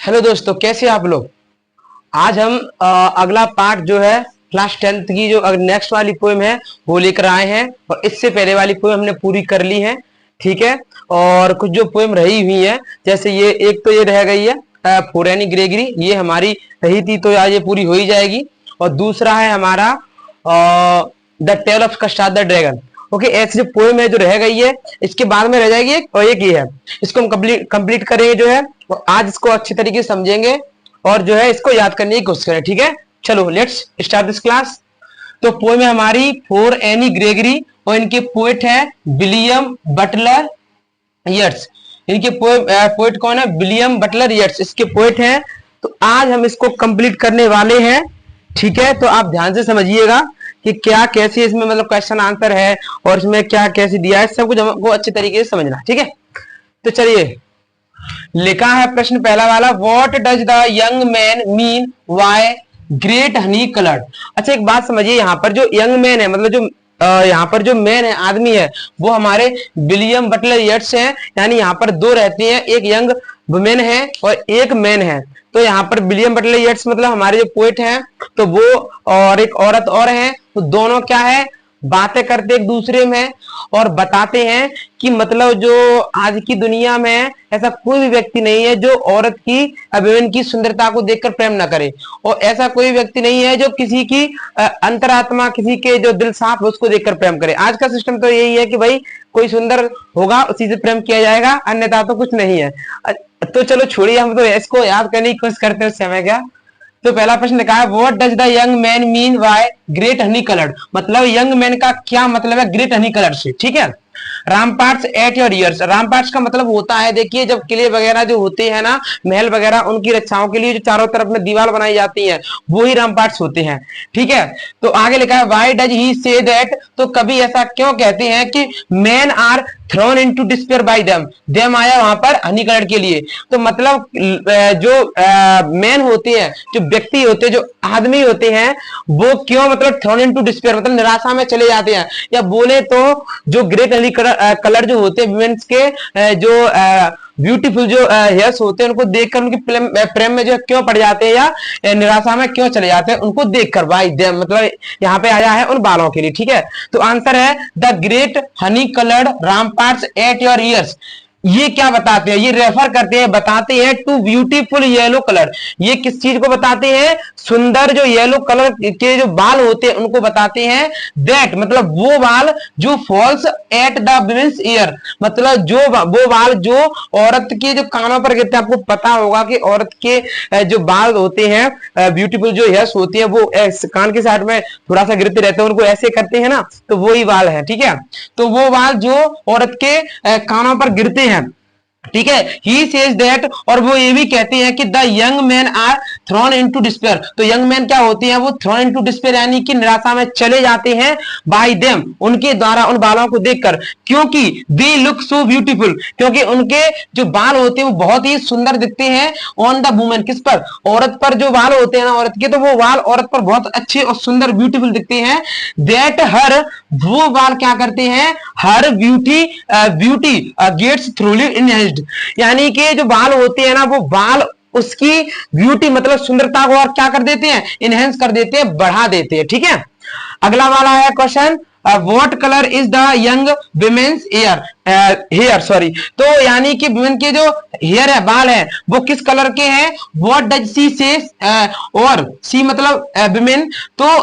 Hello दोस्तों, कैसे आप लोग। आज हम अगला पार्ट जो है क्लास 10th की जो नेक्स्ट वाली पोएम है वो लेकर आए हैं। और इससे पहले वाली पोएम हमने पूरी कर ली है, ठीक है। और कुछ जो पोएम रही हुई है, जैसे ये एक तो ये रह गई है फॉर एनी ग्रेगरी, ये हमारी रही थी तो आज ये पूरी हो ही जाएगी। और दूसरा है हमारा the tale of custard the dragon. Okay, ऐसी जो पोएम है जो रह गई है, इसके बाद में रह जाएगी एक, और एक ही है, इसको हम कंप्लीट करेंगे जो है। और आज इसको अच्छी तरीके से समझेंगे और जो है इसको याद करने की कोशिश करें, ठीक है। चलो लेट्स स्टार्ट दिस क्लास। तो पोएम है हमारी फॉर एनी ग्रेगरी और इनके पोएट है विलियम बटलर यट्स। इनके पोएट कौन है? विलियम बटलर यट्स इसके पोएट हैं। तो आज हम इसको कंप्लीट करने वाले हैं, ठीक है। तो आप ध्यान से समझिएगा कि क्या कैसे इसमें मतलब क्वेश्चन आंसर है और इसमें क्या कैसे दिया है, सब कुछ हमको अच्छे तरीके से समझना, ठीक है। तो चलिए, लिखा है प्रश्न पहला वाला, what does the young man mean why great honey coloured. अच्छा, एक बात समझिए, यहाँ पर जो यंग मैन है, मतलब जो यहाँ पर जो मैन है, आदमी है, वो हमारे विलियम बटलर यट्स हैं। यानी यहाँ पर दो रहते हैं, एक यंग वुमेन है और एक मैन है। तो यहाँ पर विलियम बटलर यट्स मतलब हमारे जो पोएट हैं, तो वो और एक औरत और है, तो दोनों क्या है, बातें करते एक दूसरे में और बताते हैं कि मतलब जो आज की दुनिया में ऐसा कोई भी व्यक्ति नहीं है जो औरत की अभिमान की सुंदरता को देखकर प्रेम ना करे, और ऐसा कोई व्यक्ति नहीं है जो किसी की अंतरात्मा, किसी के जो दिल साफ है उसको देखकर प्रेम करे। आज का सिस्टम तो यही है कि भाई कोई सुंदर होगा उसी से प्रेम किया जाएगा, अन्यथा तो कुछ नहीं है। तो चलो छोड़िए, हम तो इसको याद करने की कोशिश करते हैं उस समय। क्या तो पहला प्रश्न लिखा है, what does the young man mean by great honey coloured. मतलब यंग मैन का क्या मतलब है ग्रेट हनी कलर से, ठीक है। रामपार्ट्स एट योर ईयर्स, रामपार्ट्स का मतलब होता है, देखिए जब किले वगैरह जो होते हैं ना, महल वगैरह, उनकी रक्षाओं के लिए जो चारों तरफ में दीवार बनाई जाती है वो ही रामपार्ट्स होते हैं, ठीक है। तो आगे लिखा है, why does he say that, तो कभी ऐसा क्यों कहते हैं कि man are thrown into despair by them. Them आया वहां पर हनी कलर के लिए, तो मतलब जो मैन होते हैं, जो व्यक्ति होते हैं, जो आदमी होते हैं, वो क्यों मतलब थ्रोन इनटू डिस्पेयर मतलब निराशा में चले जाते हैं, या बोले तो जो ग्रेट हनी कलर जो होते हैं वुमेन्स के जो ब्यूटीफुल जो हेयर्स होते हैं, उनको देखकर उनकी प्रेम में जो क्यों पड़ जाते हैं या निराशा में क्यों चले जाते हैं, उनको देखकर भाई मतलब यहाँ पे आया है उन बालों के लिए, ठीक है। तो आंसर है the great honey coloured ramparts at your ears. ये क्या बताते हैं, ये रेफर करते हैं, बताते हैं टू ब्यूटीफुल येलो कलर। ये किस चीज को बताते हैं? सुंदर जो येलो कलर के जो बाल होते हैं उनको बताते हैं। दैट मतलब वो बाल जो falls at the women's ear, मतलब जो वो बाल जो औरत के जो कानों पर गिरते हैं। आपको पता होगा कि औरत के जो बाल होते हैं, ब्यूटीफुल जो हेयर्स होती है, वो कान के साइड में थोड़ा सा गिरते रहते हैं, उनको ऐसे करते हैं ना, तो वो ही बाल है, ठीक है। तो वो बाल जो औरत के कानों पर गिरते हैं, ठीक है। ही सेज दैट, और वो ये भी कहते हैं कि the young man are thrown into despair. तो यंग मैन क्या होते हैं? वो थ्रोन इनटू डिस्पेयर यानी कि निराशा में चले जाते हैं बाय देम, उनके द्वारा, उन बालों को देखकर। क्योंकि दे लुक सो ब्यूटीफुल, क्योंकि उनके जो बाल होते हैं वो बहुत ही सुंदर दिखते हैं। ऑन द वुमेन, किस पर? औरत पर जो बाल होते हैं ना औरत के, तो वो बाल औरत पर बहुत अच्छे और सुंदर ब्यूटीफुल दिखते हैं। दैट हर, वो बाल क्या करते हैं? हर ब्यूटी गेट्स थ्रूली इनहेंस्ड, यानी कि जो बाल होते हैं ना, वो बाल उसकी ब्यूटी मतलब सुंदरता को और क्या कर देते हैं? इनहेंस कर देते हैं, बढ़ा देते हैं, ठीक है। अगला वाला है question, what colour is the young women's hair sorry. तो यानी कि वुमेन के जो हेयर है, बाल है, वो किस कलर के हैं? व्हाट डज सी से, और सी मतलब वुमेन, तो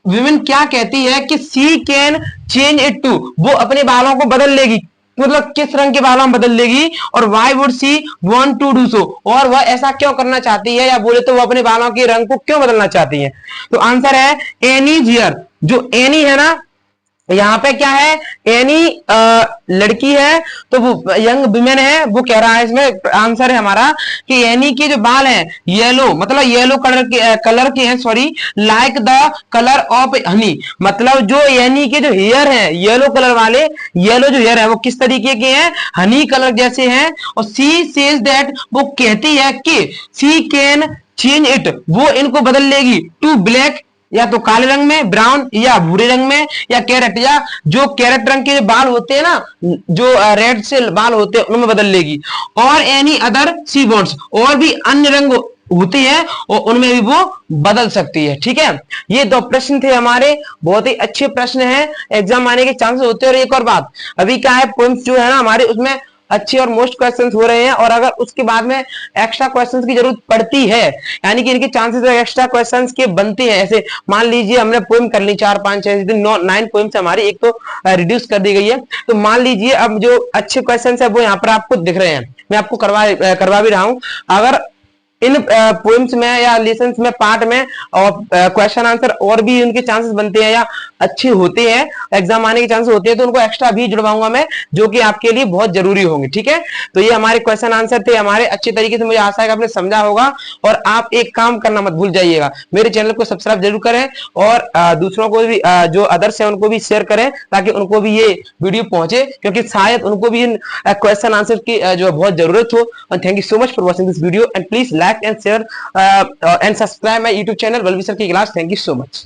वुमेन क्या कहती है कि सी कैन चेंज इट टू, वो अपने बालों को बदल लेगी, मतलब किस रंग के बालों में बदल लेगी। और why would she want to do so, और वह ऐसा क्यों करना चाहती है, या बोले तो वो अपने बालों के रंग को क्यों बदलना चाहती है। तो आंसर है एनी हियर। जो एनी है ना, यहाँ पे क्या है? एनी लड़की है, तो वो यंग वुमेन है, वो कह रहा है इसमें आंसर है हमारा कि एनी के जो बाल हैं येलो, मतलब येलो कलर के हैं, sorry, like the colour of honey. मतलब जो एनी के जो हेयर हैं येलो कलर वाले, येलो जो हेयर है वो किस तरीके के हैं? हनी कलर जैसे हैं। और सी सेज दैट, वो कहती है कि सी कैन चेंज इट, वो इनको बदल लेगी टू ब्लैक या तो काले रंग में, ब्राउन या भूरे रंग में, या कैरेट, या जो कैरेट रंग के बाल होते हैं ना, जो रेड से बाल होते हैं उनमें बदल लेगी। और एनी अदर सी बॉन्ड्स, और भी अन्य रंग होती है और उनमें भी वो बदल सकती है। ठीक है, ये दो प्रश्न थे हमारे, बहुत ही अच्छे प्रश्न हैं, एग्जाम आने के चांसेस होते हैं। और एक और बात, अभी क्या है, पोएम्स जो है ना हमारे, उसमें अच्छे और मोस्ट क्वेश्चंस हो रहे हैं, और अगर उसके बाद में एक्स्ट्रा क्वेश्चंस की जरूरत पड़ती है, यानी कि इनके चांसेस एक्स्ट्रा क्वेश्चंस के बनते हैं। ऐसे मान लीजिए हमने पोएम कर ली 4 5 6 9 पोएम्स हमारी, एक तो रिड्यूस कर दी गई है, तो मान लीजिए अब जो अच्छे क्वेश्चंस है वो यहाँ पर आपको दिख रहे हैं, मैं आपको करवा भी रहा हूं। अगर इन पोएम्स में या लेसन्स में, पार्ट में और क्वेश्चन आंसर और भी उनके चांसेस बनते हैं या अच्छे होते हैं, एग्जाम आने के चांसेस होते हैं, तो उनको एक्स्ट्रा भी जुड़वाऊंगा मैं, जो कि आपके लिए बहुत जरूरी होंगे। ठीक है, तो ये हमारे क्वेश्चन आंसर थे हमारे, अच्छे तरीके से मुझे आशा है कि आपने समझा होगा। और आप एक काम करना मत भूल जाइएगा, मेरे चैनल को सब्सक्राइब जरूर करें, और दूसरों को भी, जो अदर्स है उनको भी शेयर करें, ताकि उनको भी ये वीडियो पहुंचे, क्योंकि शायद उनको भी इन क्वेश्चन आंसर की जो बहुत जरूरत हो। और thank you so much for watching this video, and please like and share and subscribe my YouTube channel Balvi Sir Ki Class. Thank you so much.